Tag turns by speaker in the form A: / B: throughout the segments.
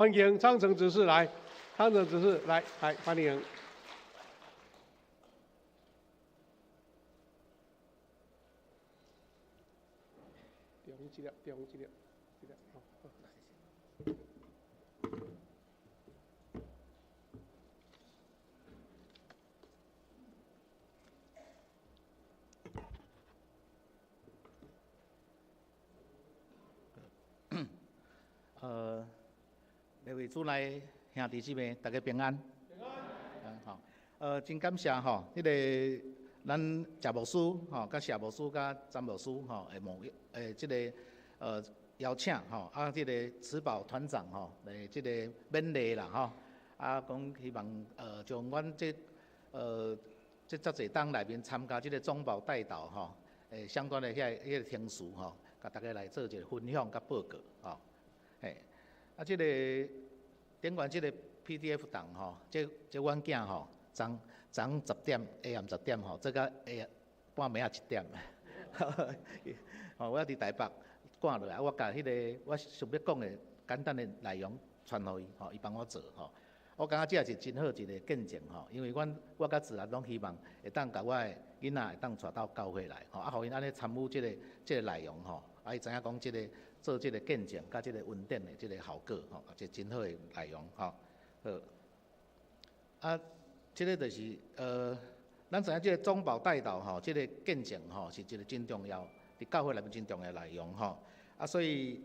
A: 欢迎昌城执事来，昌城执事来，欢迎。第红资料，好。
B: 各位主内兄弟姊妹，大家平安。
A: 平安。
B: 好，真感谢吼，迄个咱谢牧师吼，甲谢牧师甲詹牧师吼，即个邀请吼，即个慈宝团长吼来即个勉励啦吼，讲希望将阮即遮侪档内面参加即个总保带导吼，相关的迄个听书吼，甲大家来做一个分享甲报告吼，即个顶完即个 PDF 档吼，即阮囝吼，昨10点，下暗10点吼，做到下半暝1点，我伫台北赶落来，我甲迄个我想要讲的简单的内容传互伊，伊帮我做吼。我感觉这也是真好一个见证吼，因为我甲自然拢希望会当甲我的囡仔会当带到教会来吼，互因安尼参与这个内容吼，伊知影讲这个做这个见证甲这个稳定的这个效果吼，一个真好的内容吼。好，这个就是咱知影这个总保带导吼，这个见证吼是一个真重要，伫教会内面真重要的内容吼。所以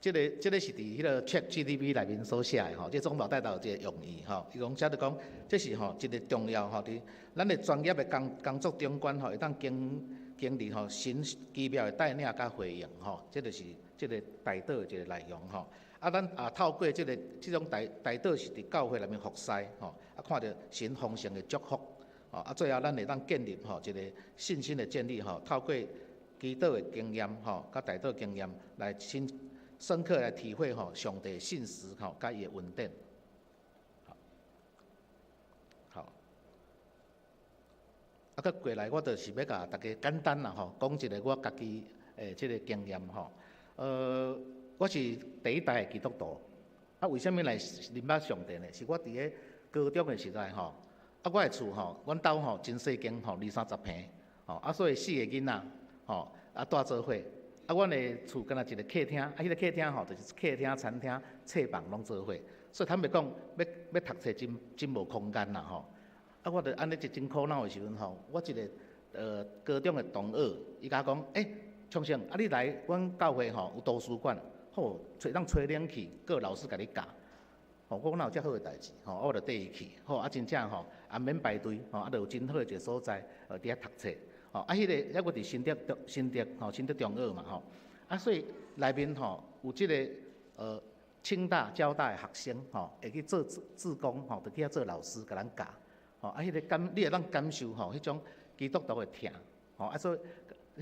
B: 这个是伫迄个 ChatGPT 内面所写的吼，这总保带导有一个用意吼，伊讲写着讲，这是吼一个重要吼，伫咱的专业的工作中间吼，会当经历吼神奇妙的带领甲回应吼，这就是这个带导的一个内容吼。咱透过这种带导是伫教会内面服侍吼，看到神丰盛的祝福吼，最后咱会当建立吼一个信心的建立吼，透过祈祷的经验吼，甲带导经验来深刻来体会吼上帝信实吼，甲伊的稳定。好，搁过来，我就是要甲大家简单啦吼，讲一个我家己即个经验吼。我是第一代的基督徒，为什么来认捌上帝呢？是我伫个高中的时代吼，我的厝吼，阮兜吼真细间吼，20-30平，所以4个囡仔吼，住做伙。阮的厝敢若一个客厅，迄个客厅吼，就是客厅、餐厅、册房拢做伙，所以坦白讲，要读册真无空间啦吼。我着安尼一真苦恼的时阵吼，我一个高中的同学，伊甲我讲，昌盛，你来阮教会吼有图书馆，好，吹冷气，阁有老师甲你教。我哪有遮好的代志？我着缀伊去，真正吼，也免排队，着有真好的一个所在，伫遐读册。迄个抑我伫新德中学嘛吼，所以内面吼有即个清大、交大的学生会去做志工着去遐做老师，甲咱教。迄个你会当感受迄种基督徒的疼，所以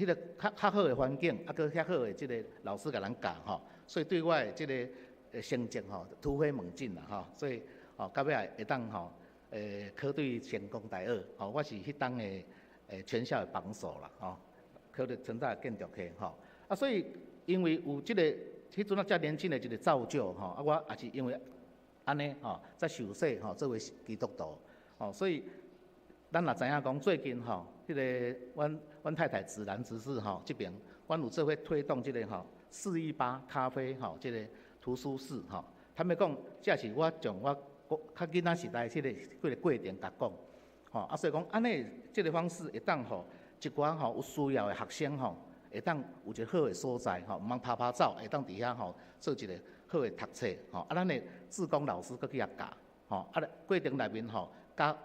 B: 迄个较好的环境，搁遐好的即个老师甲咱教所以对我的即个成绩突飞猛进啦所以到尾会当考对成功大学我是迄当的。全校的榜首啦，考得成大建筑系所以因为有即个迄阵遮年轻的一个造就我也是因为安尼才受洗作为基督徒所以咱也知影讲最近迄个阮太太自然执事这边，阮有做伙推动即个418咖啡即个图书室坦白讲，这是我从我较囡仔时代即个过程甲讲。所以讲安尼，即个方式会当一寡有需要的学生会当有一个好的所在毋通拍走，会当伫遐做一个好的读册咱的志工老师搁去遐教过程内面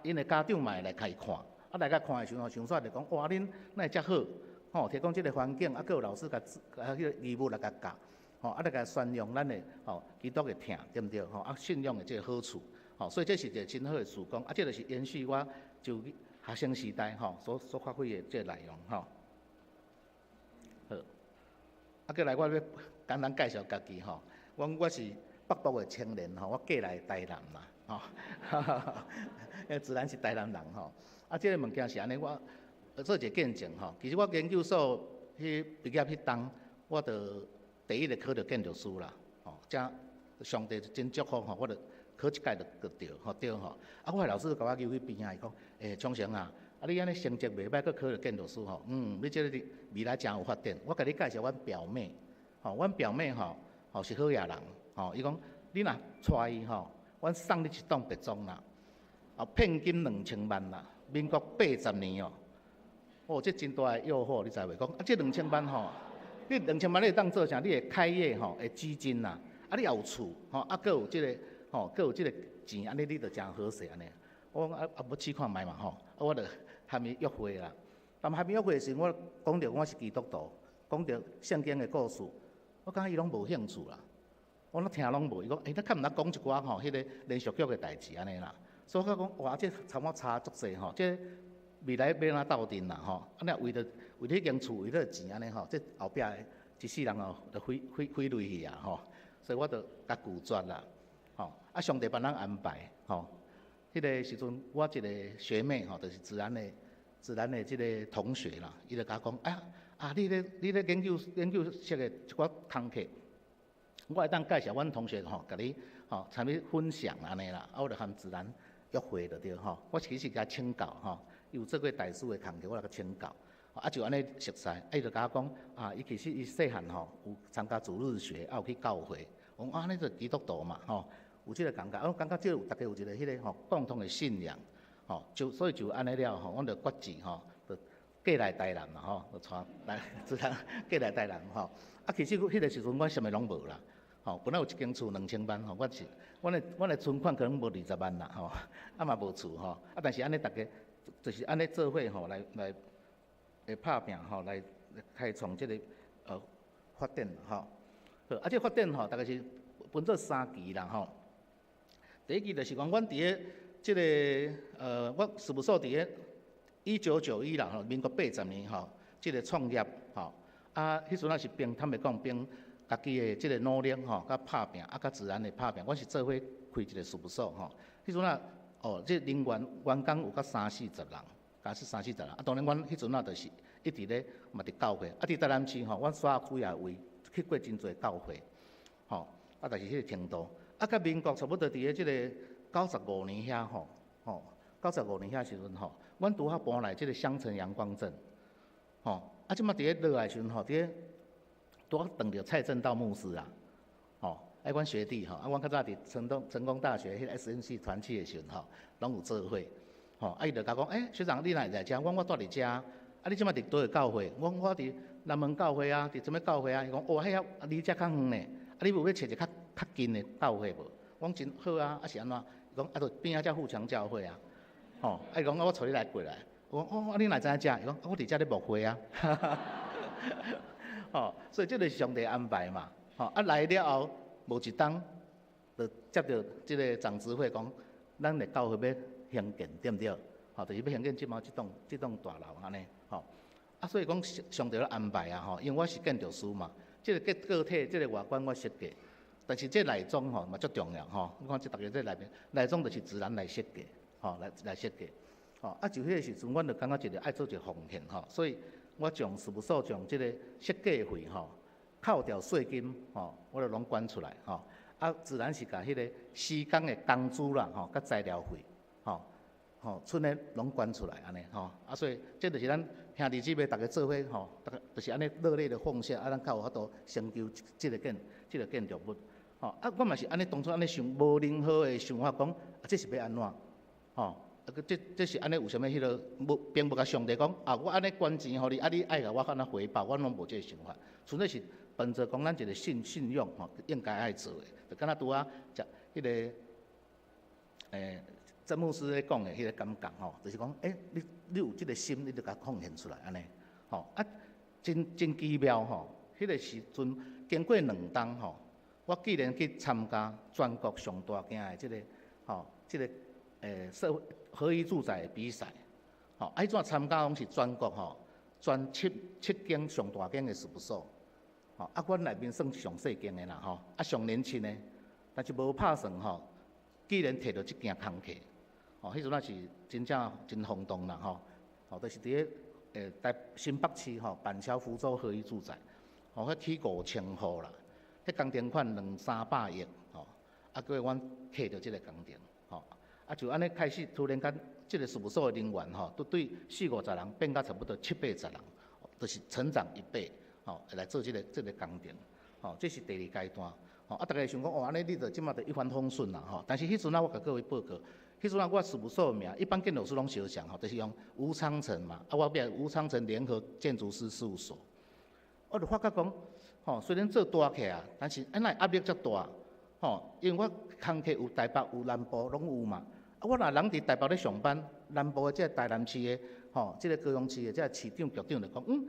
B: 因的家长嘛会来甲伊看，来甲看的时阵想煞就讲哇，恁哪会遮好提供即个环境，搁有老师甲迄个义务来甲教来甲宣扬咱的基督的疼，对毋对信仰的即个好处所以这是一个真好的事工这就是延续我就学生时代所发挥的即个内容好，再来我要简单介绍家己我是北部的青年我嫁来台南啦自然是台南人即个物件是安尼，我做一个见证其实我研究所毕业迄当，我着第一个考着建筑师啦上帝真祝福吼，我著考一届就对吼对吼。啊，我的老师甲我揪去边仔，伊讲，昌成啊，你安尼成绩袂歹，佮考着建筑师吼，你这个未来真有发展。我甲你介绍阮表妹，吼，阮表妹吼是好野人，吼，伊讲你若带伊吼，阮送你一栋别庄啦，聘金2000万啦，民国80年哦，这真大的诱惑，你知袂？讲这2000万吼，你2000万你会当做啥？你会开业吼的资金啦，你也有厝吼，佮有这个吼，佮有这个钱，安尼你就真好势安尼。我讲要试看卖嘛吼，我就还没约会啦。但还没约会时，我讲着我是基督徒，讲着圣经的故事，我感觉伊拢无兴趣啦。我拢听拢无，伊讲，咱较毋通讲一寡吼，迄个连续剧的代志安尼啦。所以我讲，哇，这差足济吼，这未来要哪斗阵啦吼，安尼为着迄间厝，为了钱安尼吼，这后壁一世人吼，就飞累去啊吼。所以我就甲拒绝啦，吼。上帝帮咱安排吼。迄个时阵，我一个学妹吼，就是自然的即个同学啦，伊就甲我讲，你咧研究式的一寡工课，我会当介绍阮同学吼，甲你吼参与分享安尼啦，我就含自然约会就对吼。我其实甲请教吼，伊有做过大师的工课，我来甲请教，就安尼熟悉。伊就甲我讲，伊其实伊细汉吼有参加主日学，有去教会，我讲安尼就基督徒嘛吼。有即个感觉，我感觉即有大家有一个迄个吼共同的信仰，吼所以就安尼了吼，阮就决志吼，就过来台南嘛吼，就带来自然过来台南吼。其实迄个时阵我啥物拢无啦，吼本来有一间厝2000万吼，阮的存款可能无20万啦吼，嘛无厝吼，但是安尼大家就是安尼做伙吼来拍拼吼来开创即个发展吼。好，这发展吼大概是分做3期啦吼。第一期就是讲，阮伫个即个我事务所伫个1991啦吼，民国80年吼，即个创业吼，迄阵是凭坦白讲，凭家己的即个努力吼，甲拍拼，甲自然的拍拼，阮是做伙开一个事务所吼。迄阵即人员工有甲30-40人，假是30-40人。当然，阮迄阵就是一直咧嘛伫教会，伫台南市吼，阮所开也位去过真侪教会，吼，但是迄个程度。甲民国差不多伫个即个95年遐吼，95年遐时阵吼，阮拄好搬来即个乡城阳光镇，吼，即马伫个落来时阵吼，伫个拄好碰着蔡正道牧师啊，吼，阮学弟吼，阮较早伫成功大学迄个 SNC 团契的时阵吼，拢有做伙，吼，伊就甲讲，学长你来遮，我住伫遮，你即马伫倒个教会？我伫南门教会啊，伫什物教会啊？伊讲，迄遐离遮较远呢，你有要找一个较近的教会无？我讲真好啊，是安怎？伊讲就边仔遮富强教会啊，吼，伊讲我带你来过来。我讲你哪知影遮？伊讲我伫遮咧牧会啊，吼，所以这个是上帝安排嘛，吼，来了后无一冬，就接到即个长执会讲，咱的教会要兴建，对毋对？吼，就是要兴建即栋大楼安尼，吼，所以讲上帝咧安排啊，吼，因为我是建筑师嘛。即个个体，即个外观我设计，但是这内装吼嘛足重要吼。你看这大家这内面，内装就是自然来设计，吼来设计，吼就迄个时阵，阮就感觉一个爱做一个奉献吼，所以我从事务所从即个设计费吼，扣掉税金吼，我就拢捐出来吼。自然是甲迄个施工的工资啦吼，甲材料费吼，剩的拢捐出来安尼吼。所以这就是咱兄弟姊妹大家做伙吼，就是安尼热烈的奉献，咱才有法度成就即个建筑物。吼，我嘛是安尼当初安尼想，无任何的想法讲，这是要安怎？吼，这是安尼有啥物迄个并无甲上帝讲，我安尼捐钱互你，你爱甲我安怎回报，我拢无这个想法。纯粹是本着讲咱一个信用吼，应该爱做的，就敢若拄啊，迄个曾牧师咧讲的迄个感觉吼，就是讲，你有即个心，你就甲奉献出来安尼，吼真奇妙吼。迄个时阵经过2冬吼，我既然去参加全国上大间的即个社会合一住宅的比赛，吼，迄阵参加拢是全国吼，全7间上大间的事务所，吼，阮内面算上细间的啦吼，上年轻的，但是无拍算吼，既然摕到即件工课。迄阵是真正真轰动啦吼，就是伫个新北市吼板桥福州合一住宅，迄起5000户啦，迄工程款200-300亿吼，叫阮客着即个工程，吼，就安尼开始，突然间，即个事务所的人员吼，都对40-50人变到差不多70-80人，就是成长1倍，吼，来做即个工程，吼，这是第2阶段，吼，大家想讲，安尼你着即马着一帆风顺啦，吼，但是迄阵我甲各位报告，迄阵我事务所的名，一般建筑师拢相像，吼，就是用吴昌城嘛，我变吴昌城联合建筑师事务所，我就发觉讲，吼，虽然做大起啊，但是哪会压力遮大？吼，因为我工课有台北有南部拢有嘛，我若人伫台北咧上班，南部的即个台南市的，吼，即个高雄市的即个市长局长就讲，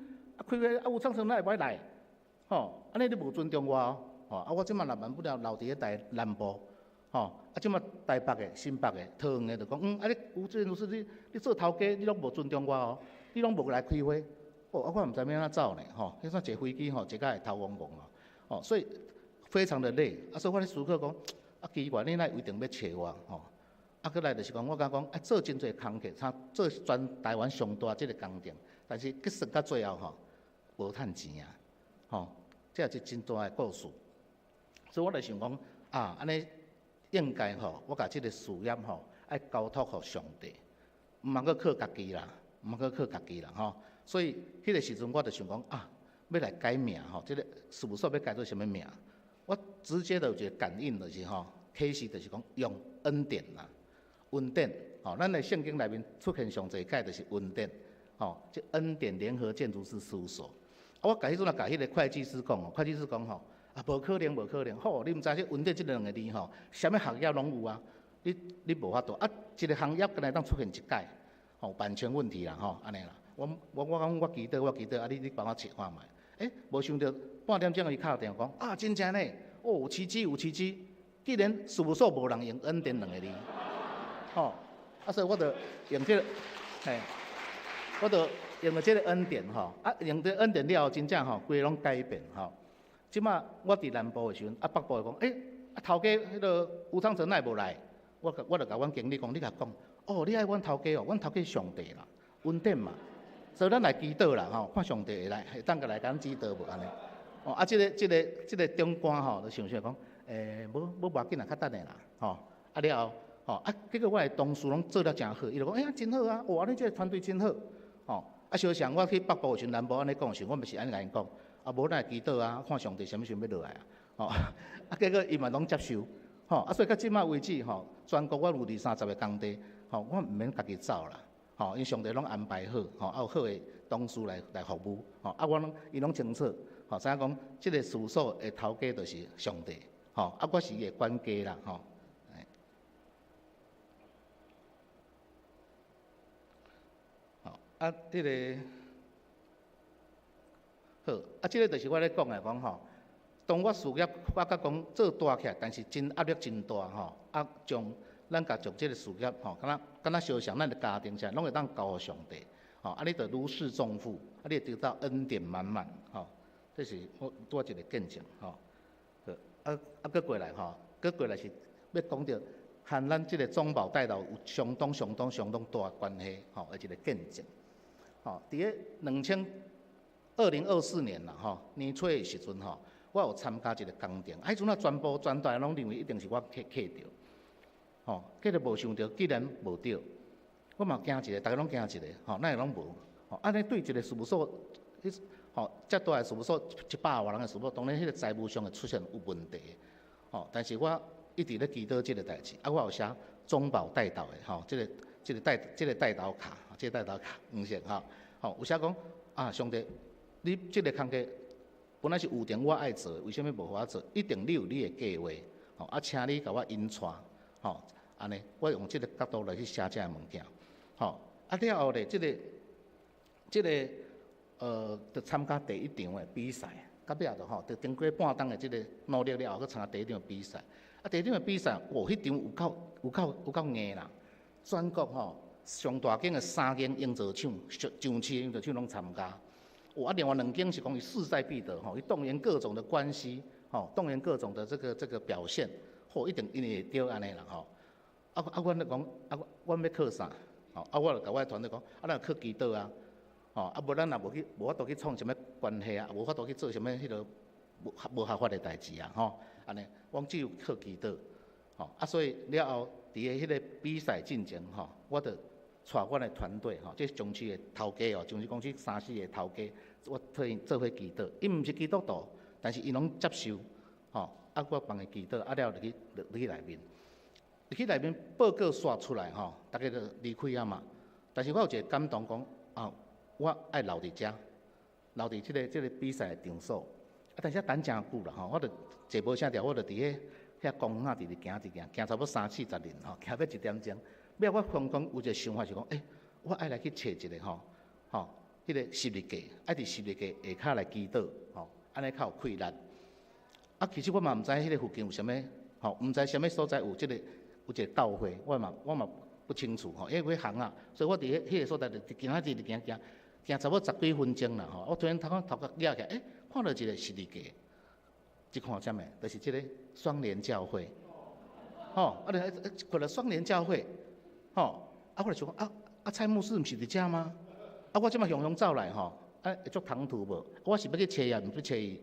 B: 开会吴昌城哪会歹来？吼，安尼你无尊重我哦，吼，我即马若万不了留伫咧南部，吼，即马台北的、新北的、桃园的就讲，你吴建筑师你做头家，你拢无尊重我哦，你拢无来开会，我毋知要安怎走呢，吼，迄阵坐飞机吼，一下会头嗡嗡啊，吼，所以非常的累，所以我咧思考讲，奇怪，你哪一定要找我，吼，过来就是讲，我甲讲，做真侪工课，做全台湾上大即个工程，但是结算到最后吼，无趁钱啊，吼，这也是真大的故事。所以我就想讲，安尼应该吼，我甲即个事业吼，爱交托互上帝，毋通搁靠家己啦，毋通搁靠家己啦，吼。所以迄个时阵，我就想讲，要来改名吼，即个事务所要改做啥物名？我直接的有一个感应就是吼，启示就是讲用恩典啦，恩典，吼，咱的圣经内面出现上侪解就是恩典，吼，即恩典联合建筑师事务所。我甲迄阵甲迄个会计师讲，会计师讲吼，无可能，无可能，好，你毋知即恩典即2个字吼，啥物行业拢有啊，你无法度，一个行业敢若当出现一解，吼，版权问题啦，吼，安尼啦，我讲我记得，你帮我找看觅，无想到半点钟伊敲电话讲，真正呢，有奇迹，既然事务所无人用恩典2个字，吼，所以我就用即个，我就用了即个恩典吼，用这恩典了后，真正吼，规个拢改变吼。即马我伫南部的时阵，北部的讲，头家迄个吴昌城哪会无来？我就甲阮经理讲，你甲讲，你爱阮头家哦，阮头家上帝啦，恩典嘛，所以咱来祈祷啦吼，看上帝会来，会当个来甲咱指导无安尼。即个长官吼，就想讲，无要紧啦，较等下啦，吼，了后，吼，结果我的同事拢做了真好，伊就讲，真好啊，哇，你这个团队真好，吼，相像我去北部的时阵，南部安尼讲时，我咪是安尼甲因讲，无咱会祈祷啊，看上帝啥物时要落来啊，吼，结果伊嘛拢接受，吼，所以到即马为止，吼，全国我有20-30个工地，吼，我毋免家己走啦，吼，因为上帝拢安排好，吼，有好的同事来服务，吼，我伊拢清楚。吼，知影讲，即个事务所的头家就是上帝，吼，我是伊的管家啦，吼。好，即个好，即个就是我咧讲的，讲吼，当我事业我甲讲做大起来，但是真压力真大吼，咱将即个事业吼，敢若相像咱的家庭啥，拢会当交互上帝，吼，你着如释重负，你会得到恩典满满，吼。这是我一个见证，吼，搁过来吼，过来是要讲到和咱即个中保带头有相当大关系，吼，的一个见证，吼，伫个2024年啦，吼，年初的时阵吼，我有参加一个工程，迄阵全台拢认为一定是我客着，吼，结果无想到，既然无着，我嘛惊一个，大家拢惊一个，吼，哪会拢无，吼，安尼对一个事务所，吼，遮大个事务所100多人的事务所，当然迄个财务上会出现有问题，吼，但是我一直咧祈祷即个代志，我有写中保带导的，吼，即个带导卡，即个带导卡黄色，吼，有写讲上帝，你即个工课本来是有定我爱做，为什物无互我做？一定你有你的计划，吼，请你甲我引传，吼，安尼，我用即个角度来去写遮个物件，吼，了后咧，即个。就参加第1场的比赛，到尾就吼，就经过半冬的即个努力了后，去参加第1场比赛。第1场的比赛，迄场有够硬啦！全国吼上大间的3间营造厂、上市营造厂拢参加。另外2间是讲伊势在必得吼，伊动员各种的关系，吼，动员各种的这个表现，一定会对安尼啦吼。阮就讲，阮要靠啥？吼，我就甲我的团队讲，咱靠祈祷啊。无咱若无法度去创什么关系啊，无法度去做什么迄个无合法的代志啊，吼，安尼，阮只有靠祈祷，所以了后伫个迄个比赛进前我着带阮的团队即是中区的头家中区公司3、4个头家，我替因做伙祈祷。伊毋是基督徒，但是伊拢接受我帮伊祈祷，了入去内面。入去内面报告刷出来大家就离开啊嘛。但是我有一个感动讲我爱留伫遮，留伫即个比赛的场所。但是等真久啦我着坐无啥条，我着伫遐公园直行差不多30、40年行到1点钟。尾我刚刚有一个想法是讲，我爱来去找一个迄个十字架，爱伫十字架下骹来祈祷安尼较有气力。其实我嘛毋知迄个附近有啥物毋知啥物所在有一个教会，我嘛不清楚因为行所以我伫迄个所在就行差不多10几分钟啦我突然头壳掠起来，看到一个十字架，一看啥物，就是即个双联教会看到双联教会我就想蔡牧师毋是伫遮吗？我即马雄走来会足唐突无？我是要去找伊，毋去找伊。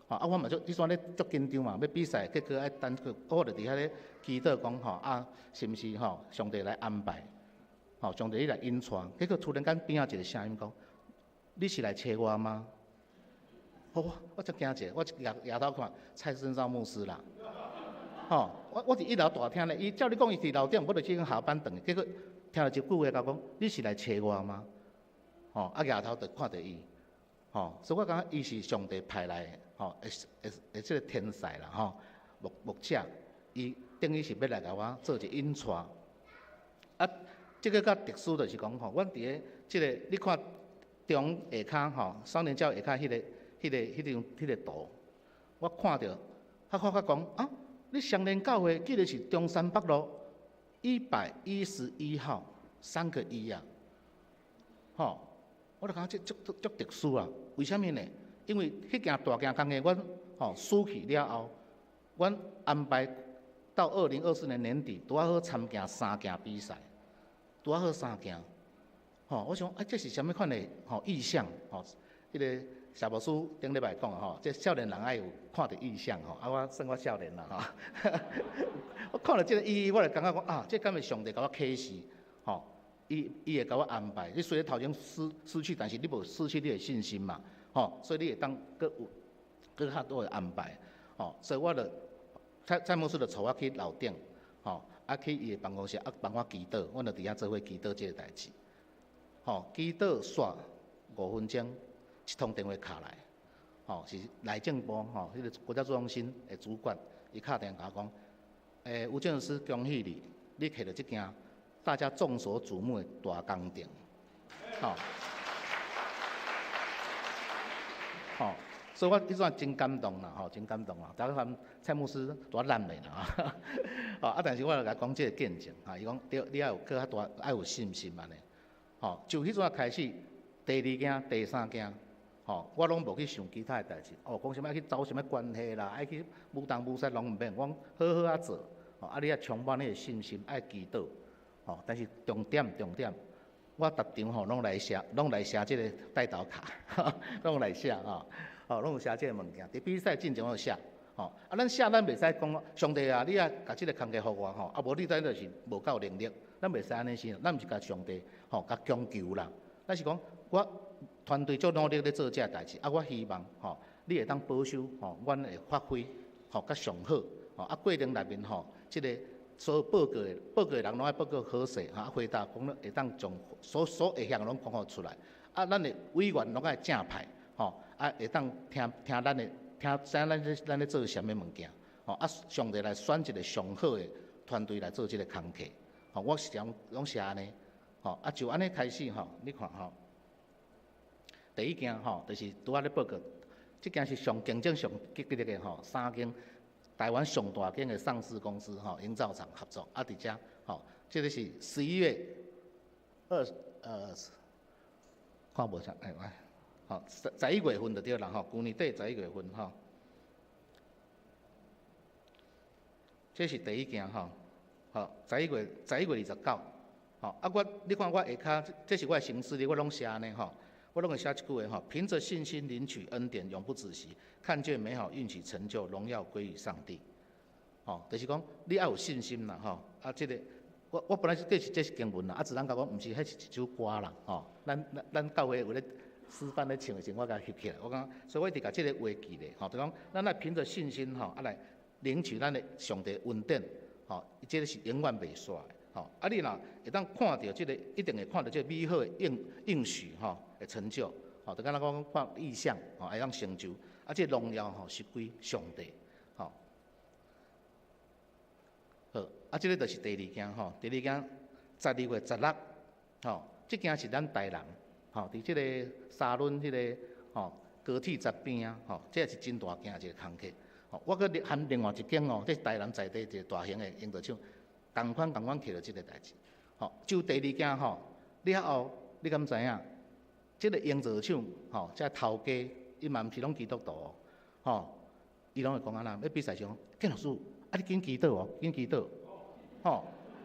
B: 我嘛迄阵咧足紧张嘛，要比赛，结果等我就伫遐咧祈祷讲是毋是上帝来安排？上帝你来引传。结果突然间边仔一个声音讲：你是来找我吗？我足惊者，我抬头看蔡胜照牧师啦。我伫1楼大厅咧，伊照你讲伊伫楼顶，我就去下班等。结果听到一句话讲：你是来找我吗？抬头就看到伊。所以我感觉伊是上帝派来的，即个天才啦牧者，伊等于是要来甲我做一个引传。这个较特殊就是讲阮伫个即个你看中下骹双联教下骹迄个图，我看到讲你双联教会记得是中山北路111号3个1我就感觉这足特殊啊！为什么呢？因为迄件大件工课，阮死去了后，阮安排到2024年年底，拄好参加3件比赛，拄好3件。我想这是啥物款的意向？迄个夏牧师顶礼拜讲这少年人爱有看到意向我算我少年啦我看到这个意义，我就感觉讲这敢是上帝甲我启示伊会甲我安排。你虽然头前失去，但是你无失去你的信心嘛，所以你会当搁较多的安排，所以我就蔡牧师就带我去楼顶，去伊的办公室帮我祈祷，我就伫遐做伙祈祷这个代志，祈祷煞5分钟，一通电话敲来，是内政部迄个国家中心的主管，伊敲电话甲我讲，吴建师恭喜你，你摕到这件大家众所瞩目的大工程，所以我迄阵真感动啦，真感动啦。大家看蔡牧师多烂美啦，但是我就甲讲这个见证，伊讲你要有搁较大，要有信心安尼。就迄阵开始，第2件、第3件，我拢无去想其他的代志。讲什么要去走什么关系啦，爱去舞东舞西拢毋免，我好好做。你要充满你的信心，爱祈祷。但是重点，我逐场拢来写即个带导卡，拢来写拢有写即个物件。伫比赛进前我有写，咱写咱袂使讲上帝啊，你啊甲即个工课互我无你咱就是无够能力，咱袂使安尼想，咱毋是甲上帝甲强求啦。咱是讲我团队足努力咧做即个代志，我希望你会当保守阮会发挥甲上好，过程内面即个。所有报告的人拢爱报告好势，回答讲会当将所会项拢讲互出来。咱的委员拢爱正派，会当听咱的咱咧做啥物物件，上帝来选一个上好的团队来做即个工课。我是拢是安尼，就安尼开始你看第1件就是拄仔咧报告，即件是上竞争上激烈的3间。台湾上大间的上市公司营造厂合作伫遮这个是11月看无啥11月份就对啦去年底11月份这是第1件11月29你看我下骹，这是我的行事历，我拢写安尼我拢会写一句话凭着信心领取恩典，永不止息，看见美好运气成就，荣耀归于上帝。就是讲你要有信心啦，即个我本来是这是经文啦，自然甲讲毋是，迄是一首歌啦，咱教会有咧师范咧唱的时候，我甲翕起来，我讲，所以我一直甲即个话记咧，就讲咱来凭着信心来领取咱的上帝恩典，即个是永远袂煞的，你若会当看到即个，一定会看到即个美好的应许的成就，就敢若讲看意象，会当成就，即个荣耀是归上帝，好，即个就是第二件，第二件12月16，即件是咱台人，伫即个沙仑迄个高铁站边啊，这也是真大件一个工课。我搁含另外一件这是台南在地一个大型的营造厂，同款摕到即个代志。就第二件了后，你敢知影？即个营造厂这头家伊嘛毋是拢基督徒伊拢会讲安那，要比赛时讲，建老师，你紧祈祷哦，紧祈祷，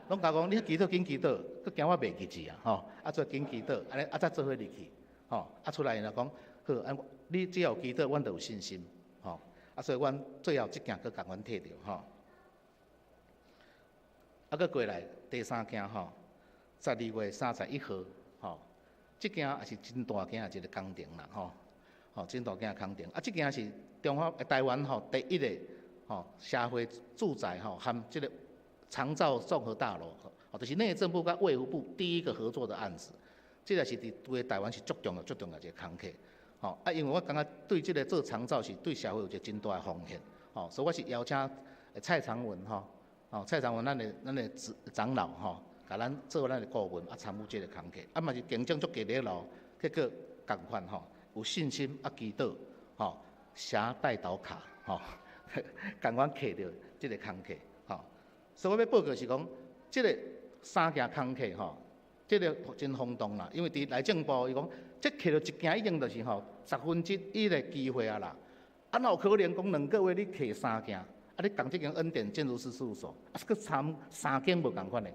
B: 拢甲讲你祈祷紧祈祷，佮惊我袂记字啊，做紧祈祷，安尼才做伙入去，出来就讲好，你只要有祈祷，阮就有信心，所以阮最后即件佮共阮摕着佮过来第三件12月31号即件也是真大件一个工程啦真大件工程即件是台湾第一个社会住宅含即个长照综合大楼就是内政部甲卫福部第一个合作的案子，这个是伫台湾是足重要一个工课因为我感觉对即个做长照是对社会有一个真大的贡献所以我是邀请蔡长文蔡长文咱的长老甲咱做咱的顾问参与即个工课嘛是竞争足激烈咯，结果共款有信心祈祷写带导卡共阮摕着即个工课所以我要报告是讲，即个三件工课即个真轰动啦，因为伫内政部伊讲，即摕到一件已经就是1/10的机会啊啦，哪有可能讲2个月你摕3件，你共即间恩典建筑师事务所，佮参3间无共款的，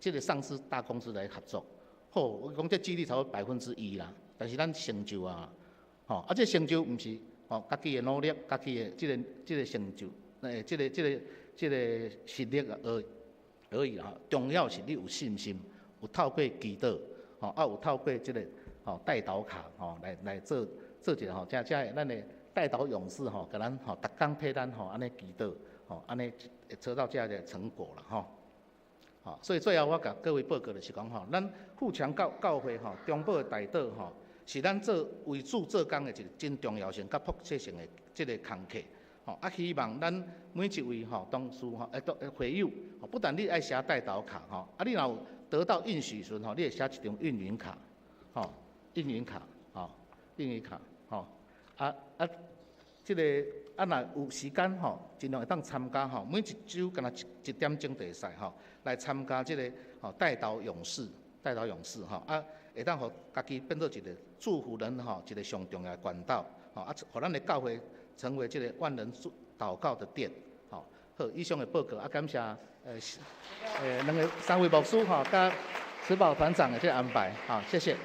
B: 即个上市大公司来合作，好，我讲这几率超过1%啦，但是咱成就这成就毋是家己的努力，家己的即个成就，即个实力而已啦，重要是你有信心。有透过祈祷，有透过即个带导卡，来做一个这咱的带导勇士甲咱逐工替咱安尼祈祷，安尼会得到这样的成果啦所以最后我甲各位报告就是讲咱富强教会中保的代祷是咱为主做工的一个真重要性甲迫切性的即个工课。希望咱每一位同事会友，不但你爱写带导卡你若有得到应许时，你会写一张运营卡，运营卡，即个若有时间尽量会当参加每一周敢若1点钟就会使来参加即个带导勇士，会当互家己变做一个祝福人一个上重要的管道，互咱的教会成为这个万人祷告的殿，好，以上的报告感谢3位牧师甲慈宝团长的这个安排，好，谢谢。